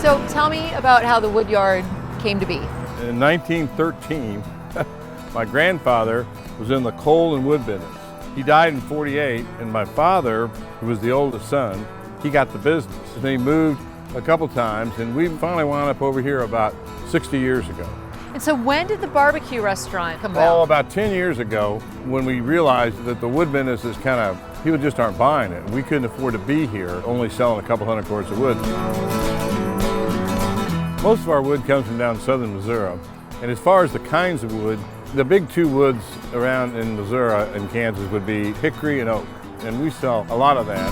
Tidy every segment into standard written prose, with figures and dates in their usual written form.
So tell me about how the Woodyard came to be. In 1913, my grandfather was in the coal and wood business. He died in '48, and my father, who was the oldest son, he got the business. And he moved a couple times, and we finally wound up over here about 60 years ago. And so when did the barbecue restaurant come about? Oh, about 10 years ago, when we realized that the wood business is kind of, people just aren't buying it. We couldn't afford to be here, only selling a couple hundred cords of wood. Most of our wood comes from down southern Missouri. And as far as the kinds of wood, the big two woods around in Missouri and Kansas would be hickory and oak. And we sell a lot of that.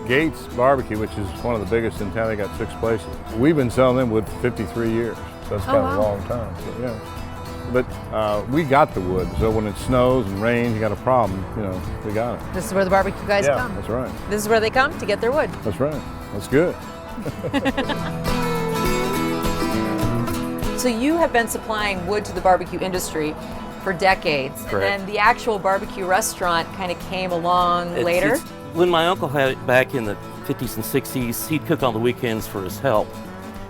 Gates Barbecue, which is one of the biggest in town, they got 6 places. We've been selling them wood for 53 years, so that's kind of a long time. So, yeah. But we got the wood, so when it snows and rains, you got a problem, we got it. This is where the barbecue guys come. Yeah, that's right. This is where they come to get their wood. That's right. That's good. So you have been supplying wood to the barbecue industry for decades. Correct. And then the actual barbecue restaurant kind of came along later. When my uncle had it back in the 50s and 60s, he'd cook on the weekends for his help.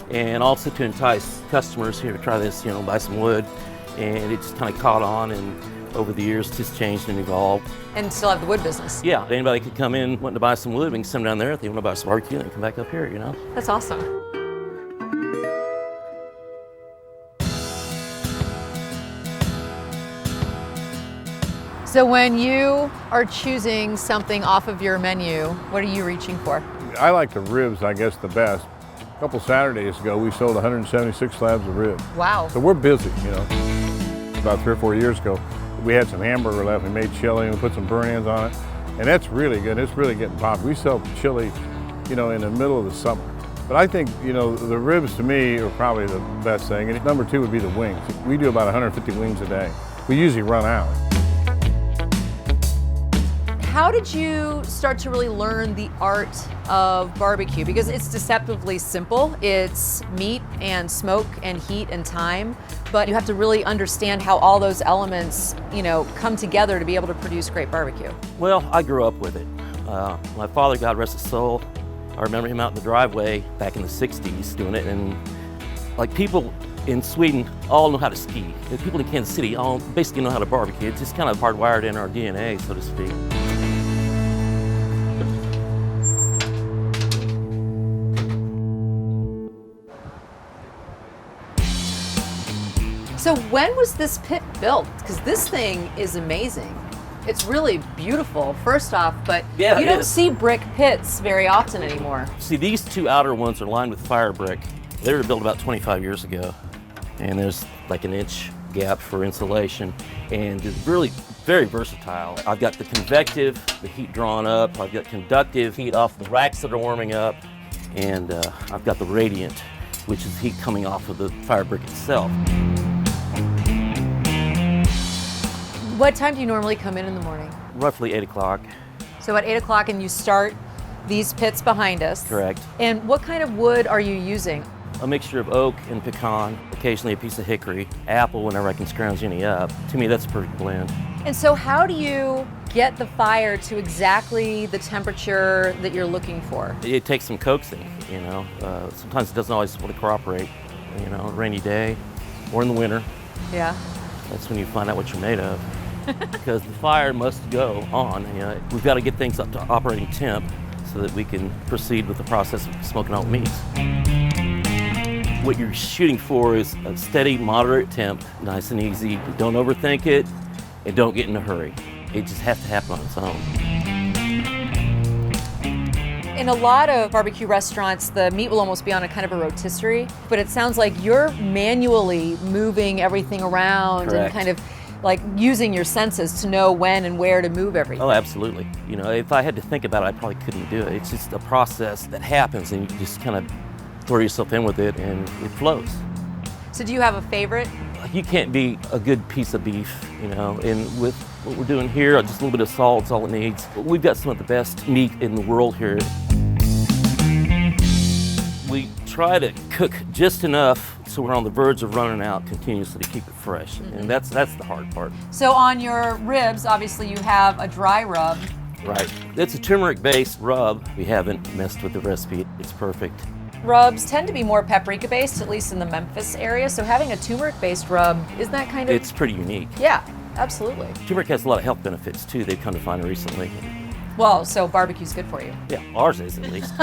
And also to entice customers here to try this, buy some wood. And it just kind of caught on, and over the years just changed and evolved. And still have the wood business. Yeah, anybody could come in wanting to buy some wood, we can send them down there. If they want to buy some barbecue, they can come back up here, That's awesome. So when you are choosing something off of your menu, what are you reaching for? I like the ribs, I guess, the best. A couple Saturdays ago, we sold 176 slabs of ribs. Wow. So we're busy, About 3 or 4 years ago, we had some hamburger left. We made chili and we put some burn-ins on it. And that's really good. It's really getting popular. We sell chili, in the middle of the summer. But I think, the ribs to me are probably the best thing. And number 2 would be the wings. We do about 150 wings a day. We usually run out. How did you start to really learn the art of barbecue? Because it's deceptively simple. It's meat and smoke and heat and time, but you have to really understand how all those elements, come together to be able to produce great barbecue. Well, I grew up with it. My father, God rest his soul, I remember him out in the driveway back in the 60s doing it, and like people in Sweden all know how to ski. The people in Kansas City all basically know how to barbecue. It's just kind of hardwired in our DNA, so to speak. So when was this pit built? Because this thing is amazing. It's really beautiful, first off, but Yeah, you it don't is. see brick pits very often anymore. See, these 2 outer ones are lined with fire brick. They were built about 25 years ago, and there's like an inch gap for insulation, and it's really very versatile. I've got the convective, the heat drawn up. I've got conductive heat off the racks that are warming up, and I've got the radiant, which is heat coming off of the fire brick itself. What time do you normally come in the morning? Roughly 8 o'clock. So at 8 o'clock, and you start these pits behind us. Correct. And what kind of wood are you using? A mixture of oak and pecan, occasionally a piece of hickory, apple whenever I can scrounge any up. To me, that's a perfect blend. And so how do you get the fire to exactly the temperature that you're looking for? It takes some coaxing, Sometimes it doesn't always want to cooperate, a rainy day or in the winter. Yeah. That's when you find out what you're made of. Because the fire must go on. We've got to get things up to operating temp so that we can proceed with the process of smoking all meats. What you're shooting for is a steady, moderate temp, nice and easy. Don't overthink it, and don't get in a hurry. It just has to happen on its own. In a lot of barbecue restaurants, the meat will almost be on a kind of a rotisserie, but it sounds like you're manually moving everything around. Correct. And kind of like using your senses to know when and where to move everything. Oh, absolutely. If I had to think about it, I probably couldn't do it. It's just a process that happens, and you just kind of throw yourself in with it, and it flows. So do you have a favorite? You can't beat a good piece of beef, and with what we're doing here, just a little bit of salt is all it needs. We've got some of the best meat in the world here. We try to cook just enough so we're on the verge of running out continuously to keep it fresh, and that's the hard part. So on your ribs, obviously you have a dry rub, Right. It's a turmeric-based rub. We haven't messed with the recipe. It's perfect. Rubs tend to be more paprika based, at least in the Memphis area. So having a turmeric based rub, isn't that kind of? It's pretty unique. Yeah, absolutely. Turmeric has a lot of health benefits too. They've come to find recently. Well, so barbecue's good for you. Yeah, ours is at least.